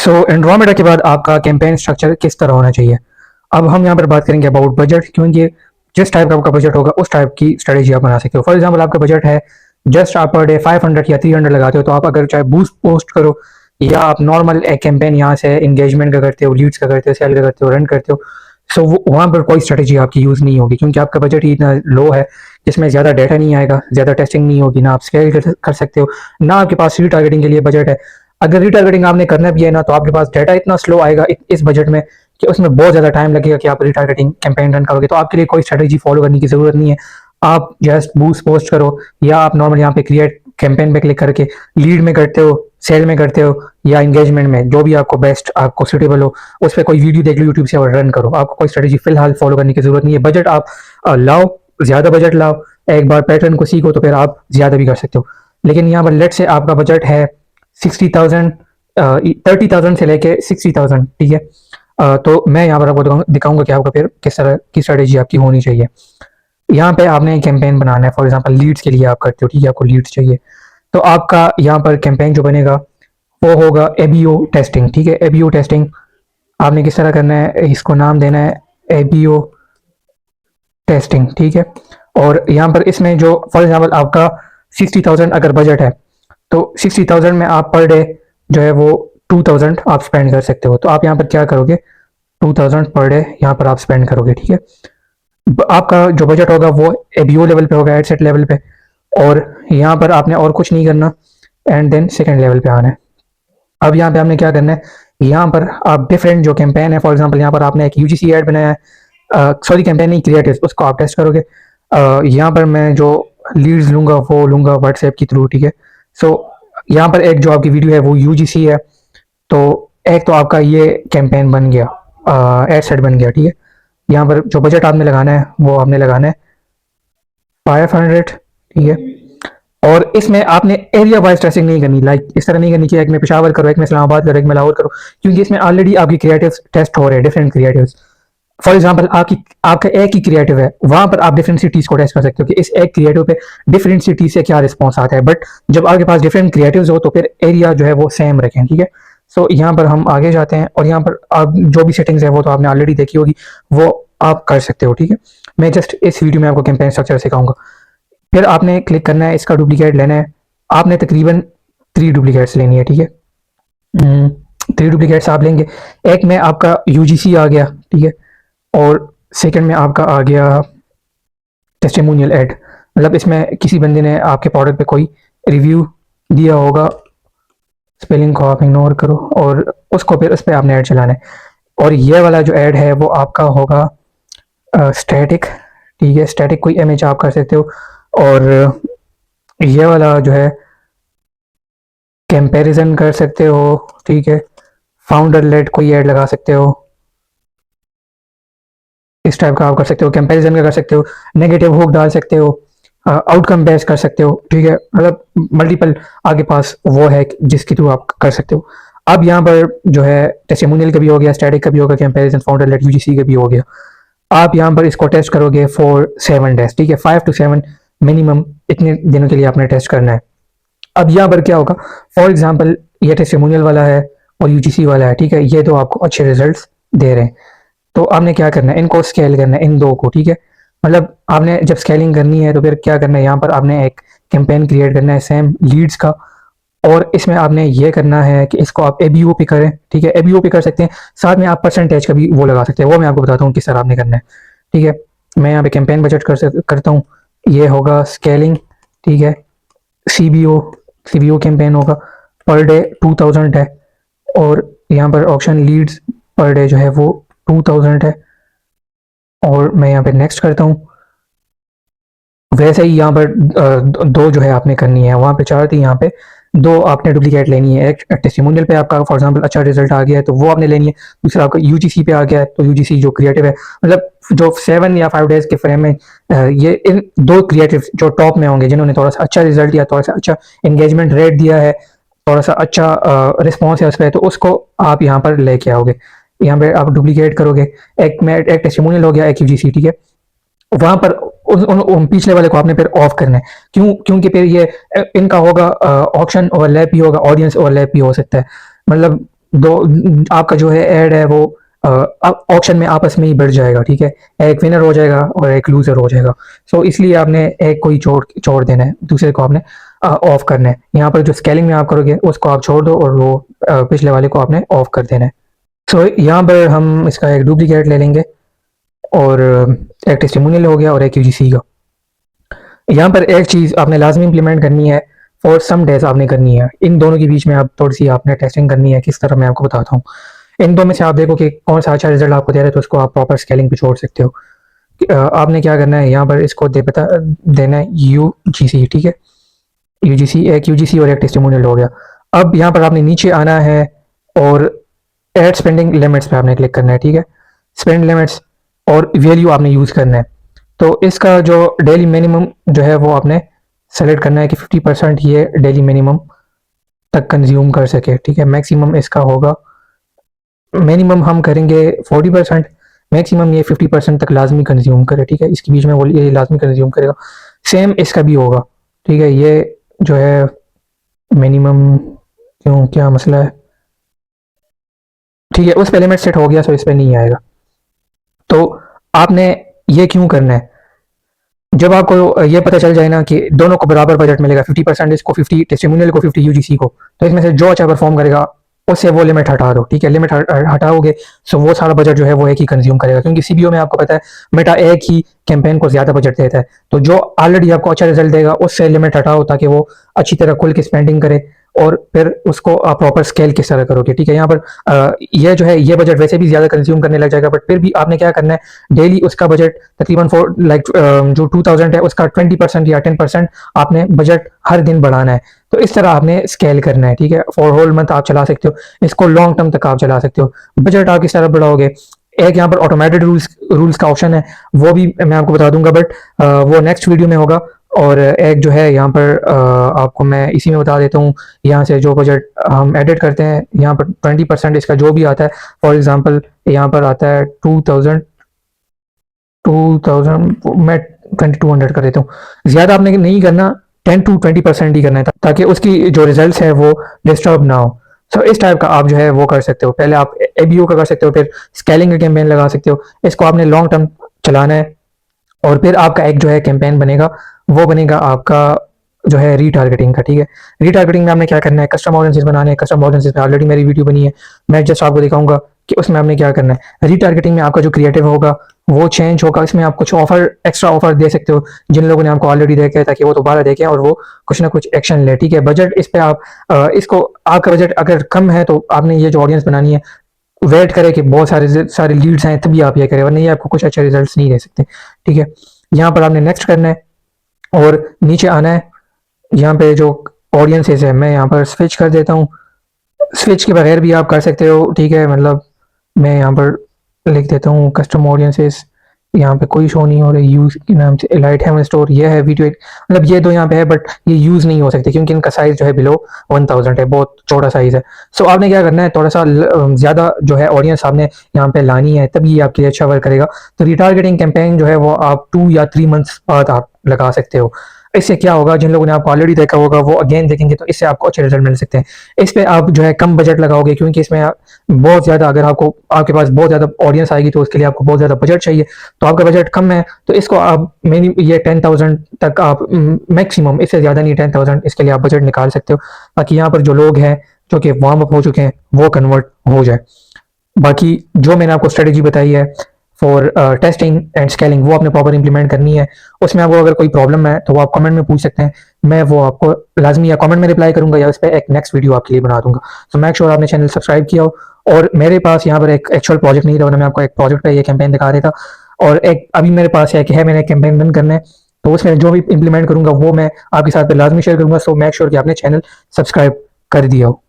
सो Andromeda के बाद आपका कैंपेन स्ट्रक्चर किस तरह होना चाहिए। अब हम यहाँ पर बात करेंगे अबाउट बजट, क्योंकि जिस टाइप का आपका बजट होगा उस टाइप की स्ट्रेटेजी आप बना सकते हो। फॉर एग्जांपल आपका बजट है जस्ट आप पर डे 500 या 300 लगाते हो, तो आप अगर चाहे बूस्ट पोस्ट करो या आप नॉर्मल एक कैंपेन यहाँ से इंगेजमेंट का करते हो, लीड्स का करते हो, सेल का करते हो, रन करते हो, सो वहाँ पर कोई स्ट्रेटेजी आपकी यूज़ नहीं होगी, क्योंकि आपका बजट ही इतना लो है जिसमें ज़्यादा डाटा नहीं आएगा, ज़्यादा टेस्टिंग नहीं होगी, ना आप स्केल कर सकते हो, ना आपके पास रीटारगेटिंग के लिए बजट है। अगर रीटारगेटिंग आपने करना भी है ना, तो आपके पास डाटा इतना स्लो आएगा इस बजट में कि उसमें बहुत ज़्यादा टाइम लगेगा कि आप रीटारगेटिंग कैंपेन रन करोगे। तो आपके लिए कोई स्ट्रेटेजी फॉलो करने की ज़रूरत नहीं है। आप जस्ट बूस्ट पोस्ट करो या आप नॉर्मल यहाँ पे क्रिएट कैंपेन पे क्लिक करके लीड में करते हो, सेल में करते हो या एंगेजमेंट में, जो भी आपको बेस्ट आपको सूटेबल हो उस पर कोई वीडियो देख लो यूट्यूब से और रन करो। आपको कोई स्ट्रेटेजी फिलहाल फॉलो करने की जरूरत नहीं है। बजट आप लाओ, ज़्यादा बजट लाओ, एक बार पैटर्न को सीखो तो फिर आप ज़्यादा भी कर सकते हो। लेकिन यहाँ पर लेट से आपका बजट है 60,000, 30,000 से लेके 60,000, ठीक है। तो मैं यहाँ पर आपको दिखाऊंगा कि आपका फिर किस तरह की स्ट्रेटेजी आपकी होनी चाहिए। यहाँ पे आपने कैंपेन बनाना है, फॉर एग्जांपल लीड्स के लिए आप करते हो, ठीक है, आपको लीड्स चाहिए, तो आपका यहाँ पर कैंपेन जो बनेगा वो होगा एबीओ टेस्टिंग, ठीक है। एबीओ टेस्टिंग आपने किस तरह करना है, इसको नाम देना है एबीओ टेस्टिंग, ठीक है। और यहाँ पर इसमें जो फॉर एग्जांपल आपका 60,000 अगर बजट है, तो 60,000 में आप पर डे जो है वो 2,000 आप स्पेंड कर सकते हो। तो आप यहाँ पर क्या करोगे, 2,000 पर डे यहाँ पर आप स्पेंड करोगे, ठीक है। आपका जो बजट होगा वो एबीओ लेवल पे होगा, एडसेट लेवल पे, और यहाँ पर आपने और कुछ नहीं करना, एंड देन सेकेंड लेवल पे आना है। अब यहाँ पे आपने क्या करना है, यहाँ पर आप डिफरेंट जो कैंपेन है, फॉर एग्जांपल यहाँ पर आपने एक यूजीसी ऐड बनाया है, सॉरी कैंपेन नहीं, क्रिएटिव, उसको आप टेस्ट करोगे। यहाँ पर मैं जो लीड्स लूंगा वो लूंगा व्हाट्सएप के थ्रू, ठीक है। सो यहाँ पर एक जो आपकी वीडियो है वो यूजीसी है, तो एक तो आपका ये कैंपेन बन गया, एड सेट बन गया, ठीक है। यहाँ पर जो बजट आपने लगाना है वो आपने लगाना है 500, ठीक है। और इसमें आपने एरिया वाइज टेस्टिंग नहीं करनी, लाइक इस तरह नहीं करनी कि एक में पेशावर करो, एक में इस्लामाबाद करो, एक में लाहौर करो, क्योंकि इसमें ऑलरेडी आपकी क्रिएटिव टेस्ट हो रहे हैं, डिफरेंट क्रिएटिव्स। फॉर एग्जांपल आपका एक ही क्रिएटिव है, वहां पर आप डिफरेंट सिटीज को टेस्ट कर सकते हो कि इस एक क्रिएटिव पे डिफरेंट सिटी से क्या रिस्पॉन्स आता है। बट जब आपके पास डिफरेंट क्रिएटिव्स हो तो फिर एरिया जो है वो सेम रखें, ठीक है। सो यहाँ पर हम आगे जाते हैं, और यहाँ पर आप जो भी सेटिंग्स है वो तो आपने ऑलरेडी देखी होगी, वो आप कर सकते हो, ठीक है। मैं जस्ट इस वीडियो में आपको कैंपेन स्ट्रक्चर सिखाऊंगा। फिर आपने क्लिक करना है, इसका डुप्लीकेट लेना है, आपने तकरीबन 3 डुप्लीकेट्स लेनी है, ठीक है। 3 डुप्लीकेट्स आप लेंगे, एक में आपका यूजीसी आ गया, ठीक है, और सेकंड में आपका आ गया टेस्टिमोनियल ऐड, मतलब इसमें किसी बंदे ने आपके प्रोडक्ट पे कोई रिव्यू दिया होगा, स्पेलिंग को आप इग्नोर करो, और उसको फिर उस पर आपने ऐड चलाना है। और ये वाला जो ऐड है वो आपका होगा स्टैटिक, ठीक है। स्टैटिक कोई इमेज आप कर सकते हो, और ये वाला जो है कंपैरिजन कर सकते हो, ठीक है। फाउंडर लेड कोई ऐड लगा सकते हो, इस टाइप का आप कर सकते हो, कंपैरिजन का कर सकते हो, नेगेटिव हुक डाल सकते हो, आउटकम बेस कर सकते हो, ठीक है। मतलब मल्टीपल आपके पास वो है जिसके थ्रू आप कर सकते हो। अब यहाँ पर जो है टेस्टिमोनियल का भी हो गया, स्टैटिक का भी होगा, कंपैरिजन, फाउंडर लेड, यूजीसी का भी हो गया। आप यहाँ पर इसको टेस्ट करोगे फॉर 7 डेज, ठीक है। 5 to 7 मिनिमम, इतने दिनों के लिए आपने टेस्ट करना है। अब यहाँ पर क्या होगा, फॉर एग्जाम्पल ये टेस्टिमोनियल वाला है और यूजीसी वाला है, ठीक है, ये तो आपको अच्छे रिजल्ट्स दे रहे हैं। तो आपने क्या करना है, इनको स्केल करना है, इन दो को, ठीक है। मतलब आपने जब स्केलिंग करनी है तो फिर क्या करना है, यहाँ पर आपने एक कैंपेन क्रिएट करना है सेम लीड्स का, और इसमें आपने ये करना है कि इसको आप एबीओ पे करें, ठीक है। एबीओ पे कर सकते हैं, साथ में आप परसेंटेज का भी वो लगा सकते हैं, वो मैं आपको बताता हूँ किस तरह आपने करना है, ठीक है। मैं यहाँ पे कैंपेन बजट करता हूँ, ये होगा स्केलिंग, ठीक है। सीबीओ सीबीओ कैंपेन होगा, पर डे 2,000 है, और यहाँ पर ऑप्शन लीड्स पर डे जो है वो 2,000 है, और मैं यहाँ पे नेक्स्ट करता हूँ। वैसे ही यहाँ पर दो जो है आपने करनी है, वहाँ पे 4 थी, यहाँ पे 2 आपने डुप्लीकेट लेनी है। एक टेस्टिमोनियल पे आपका फॉर एग्जांपल अच्छा रिजल्ट आ गया है तो वो आपने लेनी है, दूसरा आपका यूजीसी पे आ गया है तो यूजीसी जो क्रिएटिव है, मतलब जो 7 या 5 डेज के फ्रेम में ये इन 2 क्रिएटिव जो टॉप में होंगे, जिन्होंने थोड़ा सा अच्छा रिजल्ट दिया, थोड़ा सा अच्छा एंगेजमेंट रेट दिया है, थोड़ा सा अच्छा रिस्पॉन्स है उस पर, तो उसको आप यहाँ पर लेके आओगे। यहाँ पे आप डुप्लीकेट करोगे, एक टेस्टिमोनियल हो गया, एक यूजीसी, ठीक है। वहां पर उन पिछले वाले को आपने फिर ऑफ करना है, क्योंकि फिर ये इनका होगा ऑप्शन ओवरलैप भी होगा, ऑडियंस ओवरलैप भी हो सकता है। मतलब दो आपका जो है ऐड है वो ऑप्शन में आपस में ही बढ़ जाएगा, ठीक है, एक विनर हो जाएगा और एक लूजर हो जाएगा। सो इसलिए आपने एक को ही छोड़ छोड़ देना है, दूसरे को आपने ऑफ करना है। यहाँ पर जो स्केलिंग में आप करोगे उसको आप छोड़ दो और वो पिछले वाले को आपने ऑफ कर देना है। सो यहाँ पर हम इसका एक डुप्लीकेट ले लेंगे और एक टेस्टिमोनियल हो गया और एक यूजीसी का। यहाँ पर एक चीज़ आपने लाजमी इंप्लीमेंट करनी है, फॉर सम डेज आपने करनी है, इन दोनों के बीच में आप थोड़ी सी आपने टेस्टिंग करनी है। किस तरह मैं आपको बताता हूँ। इन दो में से आप देखो कि कौन सा अच्छा रिजल्ट आपको दे रहा है, तो उसको आप प्रॉपर स्केलिंग पे छोड़ सकते हो। आपने क्या करना है, यहाँ पर इसको देना है यूजीसी, ठीक है, यूजीसी, एक यूजीसी और एक टेस्टिमोनियल हो गया। अब यहाँ पर आपने नीचे आना है और एड स्पेंडिंग लिमिट्स पे आपने क्लिक करना है, ठीक है, स्पेंड लिमिट्स और वैल्यू आपने यूज़ करना है। तो इसका जो डेली मिनिमम जो है वो आपने सेलेक्ट करना है कि 50% ये डेली मिनिमम तक कंज्यूम कर सके, ठीक है। मैक्सिमम इसका होगा, मिनिमम हम करेंगे 40%, मैक्सिमम ये 50% तक लाजमी कंज्यूम करे, ठीक है, इसके बीच में वो ये लाजमी कंज्यूम करेगा। सेम इसका भी होगा, ठीक है। ये जो है मिनिमम, क्यों, क्या मसला है, ठीक है, उस पे लिमिट सेट हो गया, सो इस पे नहीं आएगा। तो आपने ये क्यों करना है, जब आपको ये पता चल जाए ना कि दोनों को बराबर बजट मिलेगा, 50% इसको, 50 टेस्टिमोनियल को, 50 यूजीसी को, तो इसमें से जो अच्छा परफॉर्म करेगा उससे वो लिमिट हटा दो, ठीक है। लिमिट हटाओगे सो वो सारा बजट जो है वो एक ही कंज्यूम करेगा, क्योंकि सीबीओ में आपको पता है मेटा एक ही कैंपेन को ज्यादा बजट देता है। तो जो ऑलरेडी आपको अच्छा रिजल्ट देगा उससे लिमिट हटाओ ताकि वो अच्छी तरह खुल के स्पेंडिंग करे, और फिर उसको आप प्रॉपर स्केल किस तरह करोगे, ठीक है। यहाँ पर ये जो है ये बजट वैसे भी ज्यादा कंज्यूम करने लग जाएगा, बट फिर भी आपने क्या करना है, डेली उसका बजट तकरीबन जो 2000 है उसका 20% या 10% आपने बजट हर दिन बढ़ाना है। तो इस तरह आपने स्केल करना है, ठीक है। फॉर होल मंथ आप चला सकते हो इसको, लॉन्ग टर्म तक आप चला सकते हो। बजट आप किस तरह बढ़ाओगे, एक यहाँ पर ऑटोमेटेड रूल्स का ऑप्शन है, वो भी मैं आपको बता दूंगा, बट वो नेक्स्ट वीडियो में होगा। और एक जो है यहाँ पर आपको मैं इसी में बता देता हूँ, यहाँ से जो बजट हम एडिट करते हैं, यहाँ पर 20% इसका जो भी आता है, फॉर एग्जांपल यहाँ पर आता है 2000 मैं 2200 कर देता हूँ। ज़्यादा आपने नहीं करना, 10 to 20% ही करना है, ताकि उसकी जो रिजल्ट है वो डिस्टर्ब ना हो। सो इस टाइप का आप जो है वो कर सकते हो। पहले आप एबीओ का कर सकते हो, फिर स्केलिंग का कैंपेन लगा सकते हो। इसको आपने लॉन्ग टर्म चलाना है, और फिर आपका एक जो है कैंपेन बनेगा, वो बनेगा आपका जो है रीटारगेटिंग का, ठीक है। रीटारगेटिंग में आपने क्या करना है, कस्टम ऑडियंसेस बनाने हैं। कस्टम ऑडियंसेस पे ऑलरेडी मेरी वीडियो बनी है, मैं जस्ट आपको दिखाऊंगा कि उसमें आपने क्या करना है। रीटारगेटिंग में आपका जो क्रिएटिव होगा वो चेंज होगा, इसमें आप कुछ ऑफर, एक्स्ट्रा ऑफर दे सकते हो जिन लोगों ने आपको ऑलरेडी देखे हैं, ताकि वो दोबारा देखें और वो कुछ ना कुछ एक्शन ले, ठीक है। बजट इस पे आप इसको, आपका बजट अगर कम है तो आपने ये जो ऑडियंस बनानी है वेट करे कि बहुत सारे लीड्स हैं तभी आप ये करें, वरना ये आपको कुछ अच्छे रिजल्ट्स नहीं दे सकते, ठीक है। यहाँ पर आपने नेक्स्ट करना है और नीचे आना है। यहाँ पे जो ऑडियंसेस है मैं यहाँ पर स्विच कर देता हूँ, स्विच के बगैर भी आप कर सकते हो, ठीक है। मतलब मैं यहाँ पर लिख देता हूँ कस्टम ऑडियंसेस, यहाँ पे कोई शो नहीं हो रही, यूज के नाम से एलाइट हेवन स्टोर ये है, वीडियो मतलब ये दो यहाँ पे है, बट ये यूज नहीं हो सकते क्योंकि इनका साइज जो है बिलो 1000 है, बहुत छोटा साइज है। सो आपने क्या करना है, थोड़ा सा ज्यादा जो है ऑडियंस आपने यहाँ पे लानी है, तभी ये आपके लिए अच्छा वर्क करेगा। तो रिटारगेटिंग कैंपेन जो है वो आप 2 या 3 मंथ्स बाद आप लगा सकते हो। इससे क्या होगा, जिन लोगों ने आपको ऑलरेडी देखा होगा वो अगेन देखेंगे, तो इससे आपको अच्छे रिजल्ट मिल सकते हैं। इस पे आप जो है कम बजट लगाओगे, क्योंकि इसमें बहुत ज्यादा, अगर आपको आपके पास बहुत ज्यादा ऑडियंस आएगी तो उसके लिए आपको बहुत ज्यादा बजट चाहिए, तो आपका बजट कम है, तो इसको आप ये 10,000 तक आप मैक्सिमम, इससे ज्यादा नहीं, 10,000 इसके लिए आप बजट निकाल सकते हो, ताकि यहाँ पर जो लोग हैं जो कि वार्म अप हो चुके हैं वो कन्वर्ट हो जाए। बाकी जो मैंने आपको स्ट्रेटेजी बताई है फॉर टेस्टिंग एंड स्केलिंग, वो आपने प्रॉपर इंप्लीमेंट करनी है। उसमें आपको अगर कोई प्रॉब्लम है तो वो आप कमेंट में पूछ सकते हैं, मैं वो आपको लाजमी या कमेंट में रिप्लाई करूंगा या उस पर एक नेक्स्ट वीडियो आपके लिए बना दूंगा। तो मेक श्योर आपने चैनल सब्सक्राइब किया हो। और मेरे पास यहाँ पर एक एक्चुअल प्रोजेक्ट नहीं था, वरना मैं आपको एक प्रोजेक्ट पे ये कैंपेन दिखा देता, और एक अभी मेरे पास है मैंने कैंपेन रन करना है, तो उसमें जो भी इंप्लीमेंट करूंगा वो मैं आपके साथ लाजमी शेयर करूंगा। सो मेक श्योर कि आपने चैनल सब्सक्राइब कर दिया हो।